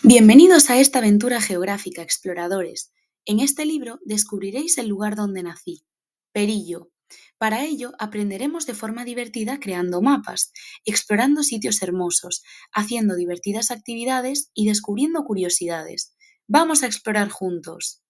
Bienvenidos a esta aventura geográfica, exploradores. En este libro descubriréis el lugar donde nací, Perillo. Para ello aprenderemos de forma divertida creando mapas, explorando sitios hermosos, haciendo divertidas actividades y descubriendo curiosidades. Vamos a explorar juntos.